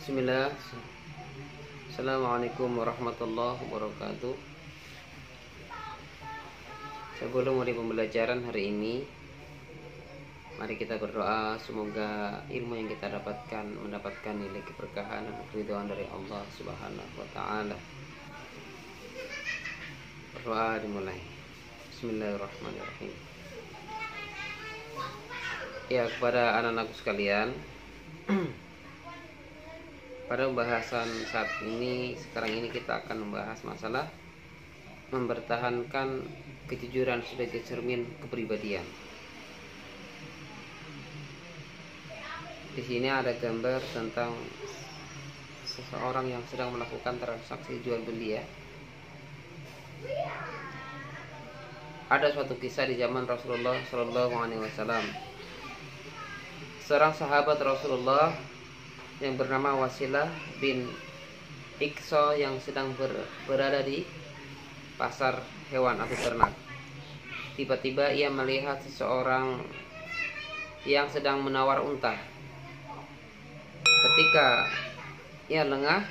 Bismillah. Assalamualaikum warahmatullahi wabarakatuh. Sebelum mulai pembelajaran hari ini, mari kita berdoa semoga ilmu yang kita dapatkan mendapatkan nilai keberkahan dan keridhaan dari Allah Subhanahu wa taala. Berdoa dimulai. Bismillahirrahmanirrahim. Ya, kepada anak-anakku sekalian, pada pembahasan saat ini, sekarang ini kita akan membahas masalah mempertahankan kejujuran sebagai cermin kepribadian. Di sini ada gambar tentang seseorang yang sedang melakukan transaksi jual beli ya. Ada suatu kisah di zaman Rasulullah SAW. Seorang sahabat Rasulullah yang bernama Wasilah bin Iqsa yang sedang berada di pasar hewan atau ternak. Tiba-tiba ia melihat seseorang yang sedang menawar unta. Ketika ia lengah,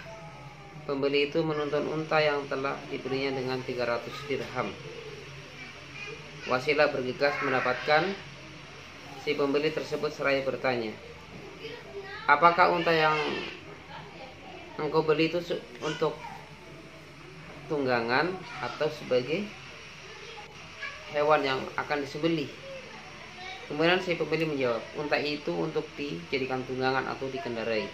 pembeli itu menuntun unta yang telah dibelinya dengan 300 dirham. Wasilah bergegas mendapatkan si pembeli tersebut seraya bertanya, "Apakah unta yang engkau beli itu untuk tunggangan atau sebagai hewan yang akan disembelih?" Kemudian si pembeli menjawab, "Unta itu untuk dijadikan tunggangan atau dikendarai."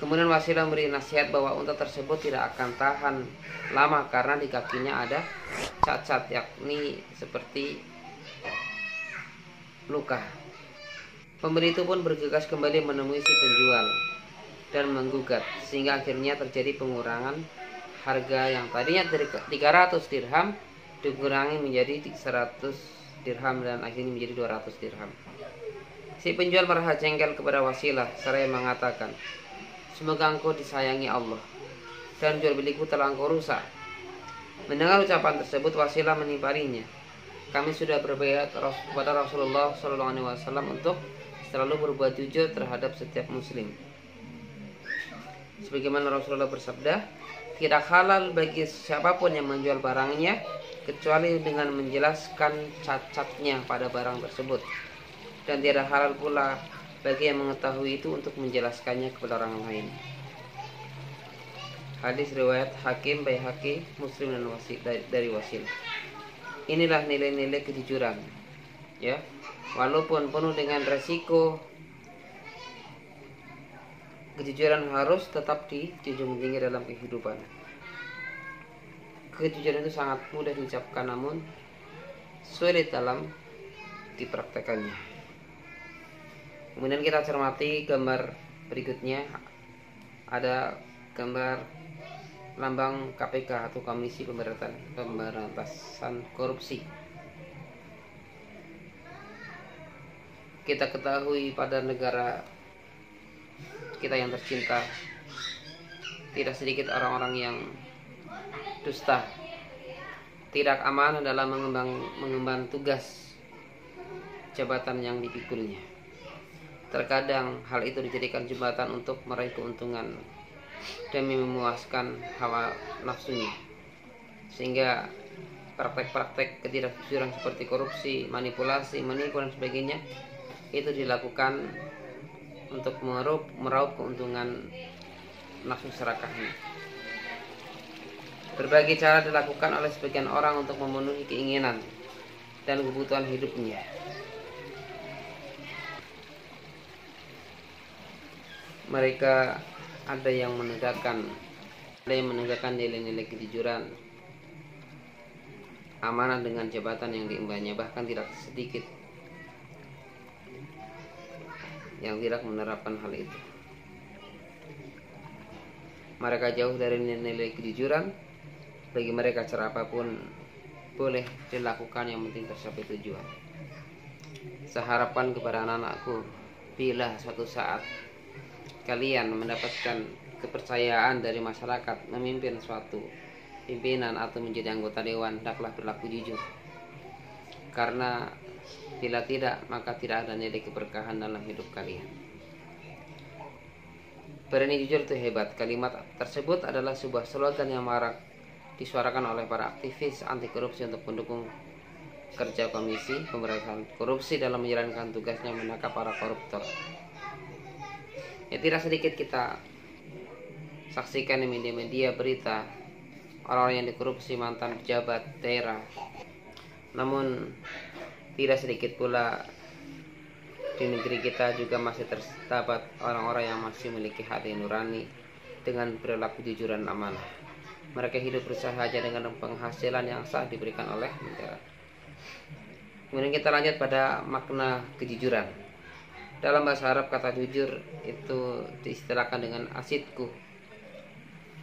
Kemudian Wasilah memberi nasihat bahwa unta tersebut tidak akan tahan lama karena di kakinya ada cacat, yakni seperti luka. Pembeli itu pun bergegas kembali menemui si penjual dan menggugat, sehingga akhirnya terjadi pengurangan harga yang tadinya dari 300 dirham dikurangi menjadi 100 dirham dan akhirnya menjadi 200 dirham. Si penjual merasa jengkel kepada Wasilah seraya mengatakan, "Semoga engkau disayangi Allah dan jual beliku telah engkau rusak." Mendengar ucapan tersebut, Wasilah menimpalinya, "Kami sudah berbaiat kepada Rasulullah SAW untuk selalu berbuat jujur terhadap setiap muslim. Sebagaimana Rasulullah bersabda, tidak halal bagi siapapun yang menjual barangnya kecuali dengan menjelaskan cacatnya pada barang tersebut, dan tidak halal pula bagi yang mengetahui itu untuk menjelaskannya kepada orang lain." Hadis riwayat Hakim, Baihaqi, Muslim dan dari Wasilah. Inilah nilai-nilai kejujuran, ya. Walaupun penuh dengan resiko, kejujuran harus tetap dijunjung tinggi dalam kehidupan. Kejujuran itu sangat mudah diucapkan namun sulit dalam dipraktekannya. Kemudian kita cermati gambar berikutnya. Ada gambar lambang KPK atau Komisi Pemberantasan Korupsi. Kita ketahui pada negara kita yang tercinta, tidak sedikit orang-orang yang dusta, tidak amanah dalam mengemban tugas jabatan yang dipikulnya. Terkadang hal itu dijadikan jembatan untuk meraih keuntungan demi memuaskan hawa nafsunya, sehingga praktek-praktek ketidakjujuran seperti korupsi, manipulasi, menipu dan sebagainya itu dilakukan untuk meraup keuntungan nafsu serakahnya. Berbagai cara dilakukan oleh sebagian orang untuk memenuhi keinginan dan kebutuhan hidupnya. Mereka ada yang menegakkan nilai-nilai kejujuran, amanah dengan jabatan yang diembannya, bahkan tidak sedikit yang tidak menerapkan hal itu. Mereka jauh dari nilai-nilai kejujuran. Bagi mereka cara apapun boleh dilakukan, yang penting tercapai tujuan. Saya harapkan kepada anak-anakku, bila suatu saat kalian mendapatkan kepercayaan dari masyarakat memimpin suatu pimpinan atau menjadi anggota dewan, hendaklah berlaku jujur. Karena bila tidak, maka tidak ada nilai keberkahan dalam hidup kalian. Berani jujur itu hebat. Kalimat tersebut adalah sebuah slogan yang marak disuarakan oleh para aktivis anti korupsi untuk mendukung kerja Komisi Pemberantasan Korupsi dalam menjalankan tugasnya menangkap para koruptor. Ya, tidak sedikit kita saksikan di media-media berita orang-orang yang dikorupsi mantan pejabat daerah. Namun tidak sedikit pula di negeri kita juga masih terdapat orang-orang yang masih memiliki hati nurani dengan perilaku jujur dan amanah. Mereka hidup bersahaja dengan penghasilan yang sah diberikan oleh negara. Kemudian kita lanjut pada makna kejujuran. Dalam bahasa Arab kata jujur itu diistilahkan dengan asidku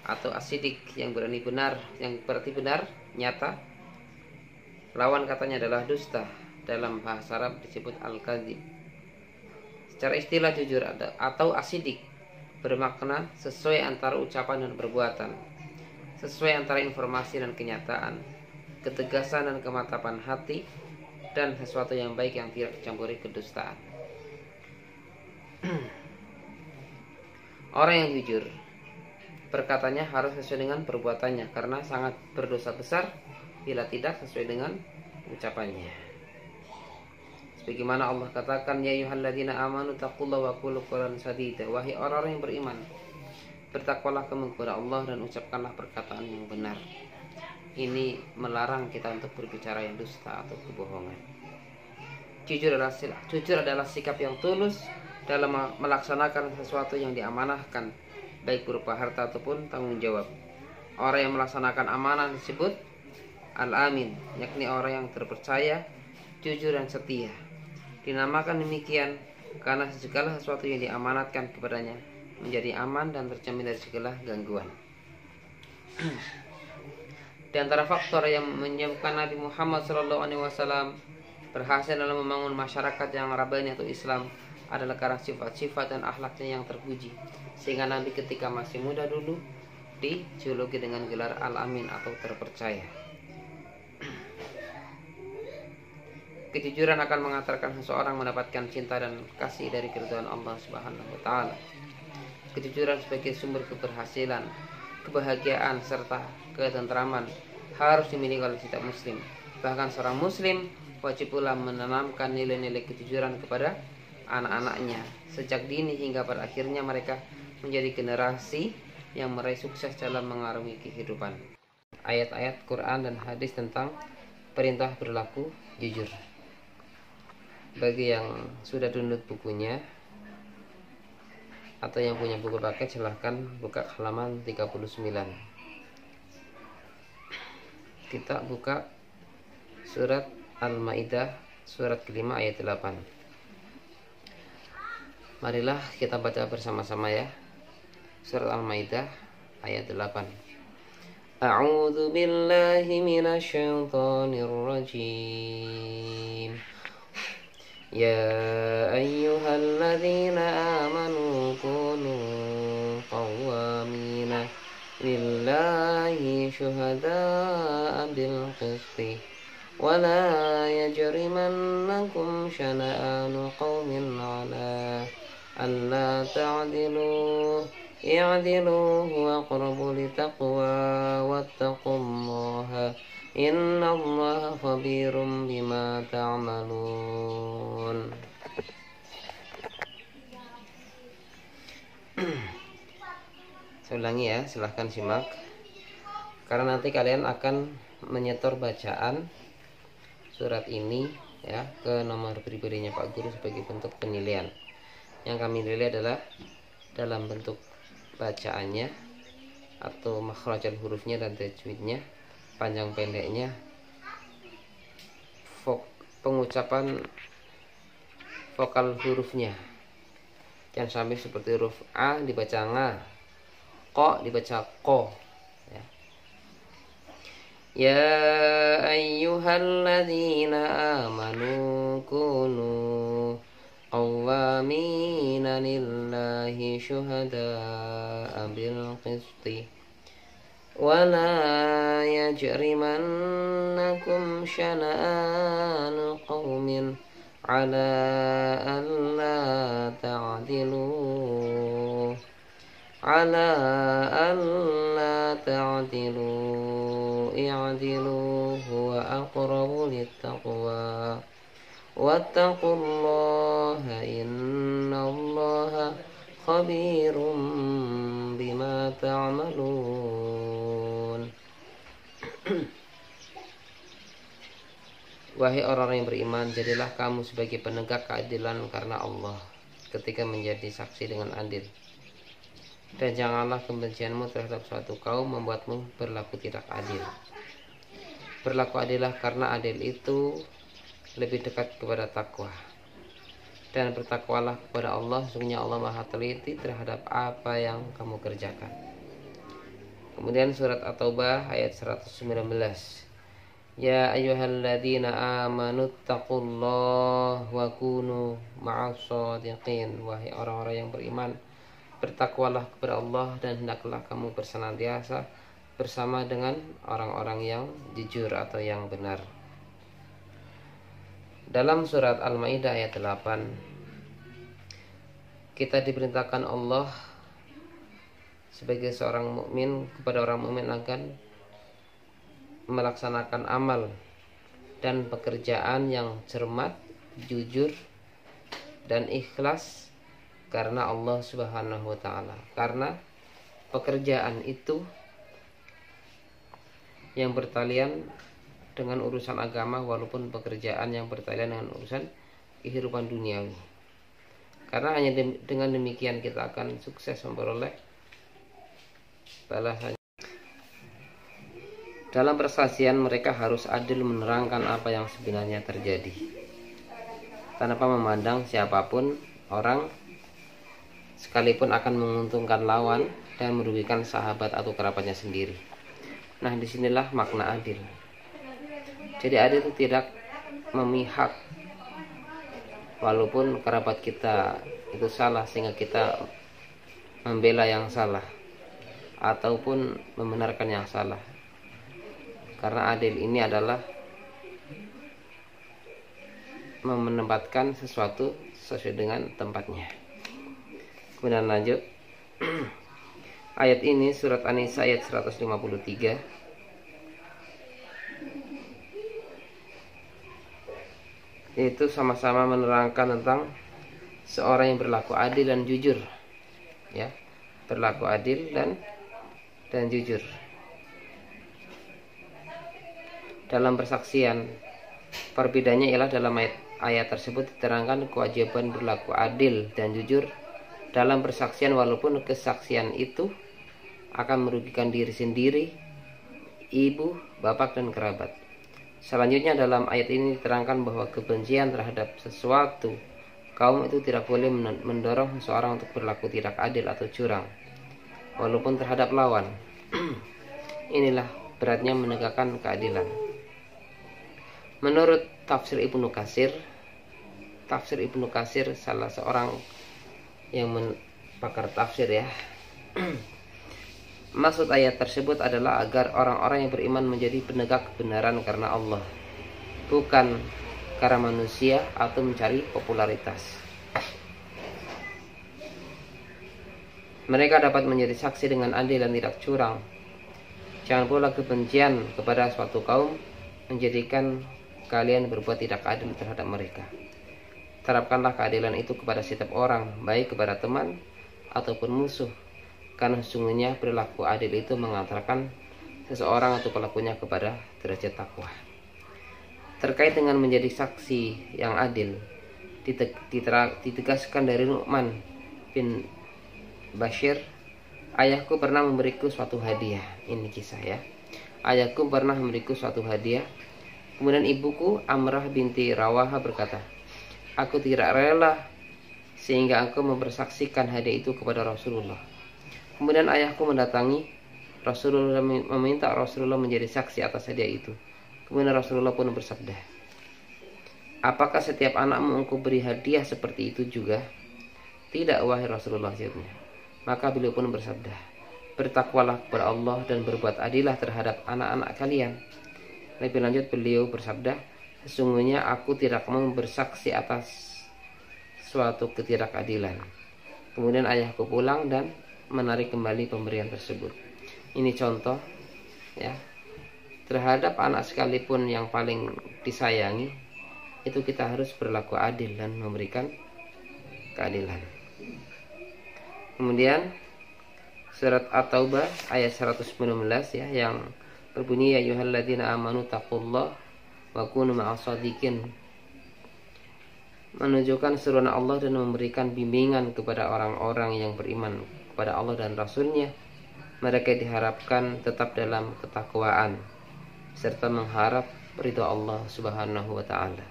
atau asidik yang berarti benar, nyata. Lawan katanya adalah dusta. Dalam bahasa Arab disebut al-kadzib. Secara istilah jujur atau asidik bermakna sesuai antara ucapan dan perbuatan, sesuai antara informasi dan kenyataan, ketegasan dan kemantapan hati, dan sesuatu yang baik yang tidak dicampuri kedustaan. Orang yang jujur perkataannya harus sesuai dengan perbuatannya, karena sangat berdosa besar bila tidak sesuai dengan ucapannya. Sebagaimana Allah katakan, ya ayyuhalladzina amanu taqullaha wa qulu qawlan sadida. Wahai orang-orang yang beriman, bertakwalah kamu kepada Allah dan ucapkanlah perkataan yang benar. Ini melarang kita untuk berbicara yang dusta atau kebohongan. Jujur adalah sikap yang tulus dalam melaksanakan sesuatu yang diamanahkan, baik berupa harta ataupun tanggung jawab. Orang yang melaksanakan amanah disebut al-amin, yakni orang yang terpercaya, jujur dan setia. Dinamakan demikian karena segala sesuatu yang diamanatkan kepadanya menjadi aman dan terjamin dari segala gangguan. Di antara faktor yang menyebabkan Nabi Muhammad SAW berhasil dalam membangun masyarakat yang rabbani atau Islam adalah karena sifat-sifat dan akhlaknya yang terpuji, sehingga Nabi ketika masih muda dulu dijuluki dengan gelar Al-Amin atau terpercaya. Kejujuran akan mengantarkan seseorang mendapatkan cinta dan kasih dari keridhaan Allah Subhanahu wa taala. Kejujuran sebagai sumber keberhasilan, kebahagiaan serta ketentraman harus dimiliki oleh setiap muslim. Bahkan seorang muslim wajib pula menanamkan nilai-nilai kejujuran kepada anak-anaknya sejak dini hingga pada akhirnya mereka menjadi generasi yang meraih sukses dalam mengarungi kehidupan. Ayat-ayat Quran dan hadis tentang perintah berlaku jujur. Bagi yang sudah download bukunya atau yang punya buku paket, silahkan buka halaman 39. Kita buka surat Al-Maidah surat kelima ayat 8. Marilah kita baca bersama-sama ya. Surat Al-Maidah ayat 8. A'udzu billahi minasyaitonir rajim. Ya ayyuhalladzina amanu kunu qawwamina lillahi syuhada'a bil qisti wa la yajrimannakum syana'anu qaumin 'ala alla ta'dilu i'dilu huwa aqrabu littaqwa wattaqullaha innallaha khabirum bima ta'malun. Saya ulangi ya, silahkan simak karena nanti kalian akan menyetor bacaan surat ini ya ke nomor pribadinya Pak Guru sebagai bentuk penilaian. Yang kami nilai adalah dalam bentuk bacaannya atau makhrajal hurufnya dan tajwidnya, panjang pendeknya, pengucapan vokal hurufnya. Jangan sampai seperti huruf A dibaca nga, ko dibaca ko ya. Ya ayyuhalladzina amanu kunu qawwamina lillahi syuhada'a bil qisti wa la yajrimannakum syana'anu qaumin ala alla ta'dilu على ألا تعدلوا اعدلوا هو أقرب للتقوى واتقوا الله إن الله خبير بما تعملون. Wahai orang-orang yang beriman, jadilah kamu sebagai penegak keadilan karena Allah ketika menjadi saksi dengan adil. Dan janganlah kebencianmu terhadap suatu kaum membuatmu berlaku tidak adil. Berlaku adillah karena adil itu lebih dekat kepada takwa. Dan bertakwalah kepada Allah, sesungguhnya Allah Maha teliti terhadap apa yang kamu kerjakan. Kemudian surat At-Taubah ayat 119. Ya ayyuhalladzina amanu taqullaha wa kunu ma'as shadiqin. Wahai orang-orang yang beriman, bertakwalah kepada Allah dan hendaklah kamu bersenantiasa bersama dengan orang-orang yang jujur atau yang benar. Dalam surat Al-Maidah ayat 8, kita diperintahkan Allah sebagai seorang mukmin kepada orang mukmin akan melaksanakan amal dan pekerjaan yang cermat, jujur, dan ikhlas karena Allah Subhanahu wa ta'ala. Karena pekerjaan itu yang bertalian dengan urusan agama, walaupun pekerjaan yang bertalian dengan urusan kehidupan duniawi. Karena hanya dengan demikian kita akan sukses memperoleh balasan. Dalam persaksian mereka harus adil menerangkan apa yang sebenarnya terjadi, tanpa memandang siapapun orang, sekalipun akan menguntungkan lawan dan merugikan sahabat atau kerabatnya sendiri. Nah, disinilah makna adil. Jadi adil itu tidak memihak, walaupun kerabat kita itu salah sehingga kita membela yang salah ataupun membenarkan yang salah. Karena adil ini adalah menempatkan sesuatu sesuai dengan tempatnya. Kemudian lanjut. Ayat ini surat An-Nisa ayat 153. Itu sama-sama menerangkan tentang seorang yang berlaku adil dan jujur. Ya, berlaku adil dan jujur. Dalam persaksian, perbedaannya ialah dalam ayat tersebut diterangkan kewajiban berlaku adil dan jujur dalam persaksian, walaupun kesaksian itu akan merugikan diri sendiri, ibu, bapak, dan kerabat. Selanjutnya dalam ayat ini diterangkan bahwa kebencian terhadap sesuatu kaum itu tidak boleh mendorong seseorang untuk berlaku tidak adil atau curang, walaupun terhadap lawan. Inilah beratnya menegakkan keadilan. Menurut tafsir Ibnu Katsir salah seorang yang pakar tafsir ya, maksud ayat tersebut adalah agar orang-orang yang beriman menjadi penegak kebenaran karena Allah, bukan karena manusia atau mencari popularitas. Mereka dapat menjadi saksi dengan adil dan tidak curang. Jangan pula kebencian kepada suatu kaum menjadikan kalian berbuat tidak adil terhadap mereka. Terapkanlah keadilan itu kepada setiap orang, baik kepada teman ataupun musuh, karena sesungguhnya perilaku adil itu mengantarkan seseorang atau pelakunya kepada derajat takwa. Terkait dengan menjadi saksi yang adil, ditegaskan dari Nu'man bin Bashir, ayahku pernah memberiku suatu hadiah. Ini kisah ya. Ayahku pernah memberiku suatu hadiah. Kemudian ibuku Amrah binti Rawaha berkata, aku tidak rela sehingga engkau mempersaksikan hadiah itu kepada Rasulullah. Kemudian ayahku mendatangi Rasulullah, meminta Rasulullah menjadi saksi atas hadiah itu. Kemudian Rasulullah pun bersabda, apakah setiap anakmu engkau beri hadiah seperti itu juga? Tidak, wahai Rasulullah, jawabnya. Maka beliau pun bersabda, bertakwalah kepada Allah dan berbuat adillah terhadap anak-anak kalian. Lebih lanjut beliau bersabda, sesungguhnya aku tidak mau bersaksi atas suatu ketidakadilan. Kemudian ayahku pulang dan menarik kembali pemberian tersebut. Ini contoh ya, terhadap anak sekalipun yang paling disayangi, itu kita harus berlaku adil dan memberikan keadilan. Kemudian surat At-Taubah ayat 119 ya, yang berbunyi ya ayyuhalladzina amanu taqullah wa kunu ma'as-shadiqin, menunjukkan seruan Allah dan memberikan bimbingan kepada orang-orang yang beriman kepada Allah dan Rasul-Nya. Mereka diharapkan tetap dalam ketakwaan serta mengharap ridha Allah Subhanahu wa taala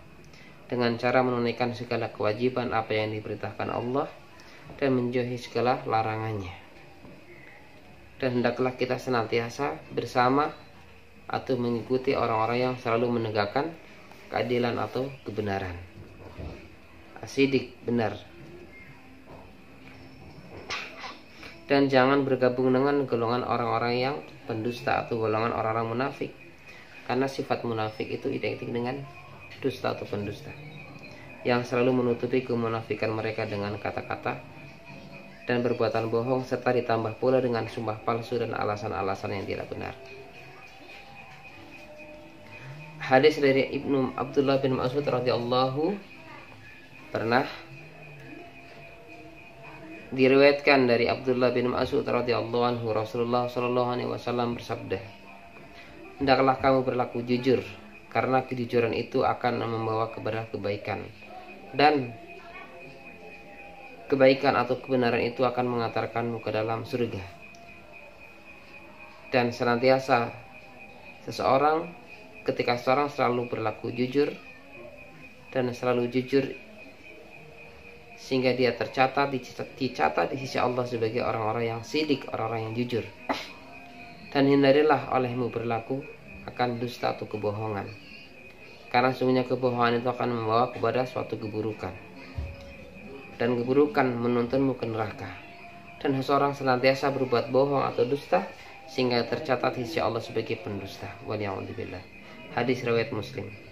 dengan cara menunaikan segala kewajiban apa yang diperintahkan Allah dan menjauhi segala larangannya. Dan hendaklah kita senantiasa bersama atau mengikuti orang-orang yang selalu menegakkan keadilan atau kebenaran. Asidik, benar. Dan jangan bergabung dengan golongan orang-orang yang pendusta atau golongan orang-orang munafik, karena sifat munafik itu identik dengan dusta atau pendusta, yang selalu menutupi kemunafikan mereka dengan kata-kata dan perbuatan bohong, serta ditambah pula dengan sumpah palsu dan alasan-alasan yang tidak benar. Hadis dari Ibnu Abdullah bin Mas'ud radhiyallahu pernah diriwayatkan dari Abdullah bin Mas'ud radhiyallahu anhu, Rasulullah sallallahu alaihi wasallam bersabda, hendaklah kamu berlaku jujur, karena kejujuran itu akan membawa kepada kebaikan, dan kebaikan atau kebenaran itu akan mengantarkanmu ke dalam surga. Dan senantiasa ketika seorang selalu berlaku jujur dan selalu jujur, sehingga dia dicatat di sisi Allah sebagai orang-orang yang sidik, orang-orang yang jujur. Dan hindarilah olehmu berlaku akan dusta atau kebohongan, karena sesungguhnya kebohongan itu akan membawa kepada suatu keburukan, dan keburukan menuntunmu ke neraka. Dan seseorang senantiasa berbuat bohong atau dusta sehingga tercatat di sisi Allah sebagai pendusta. Waliyahudzubillah. Hadis riwayat Muslim.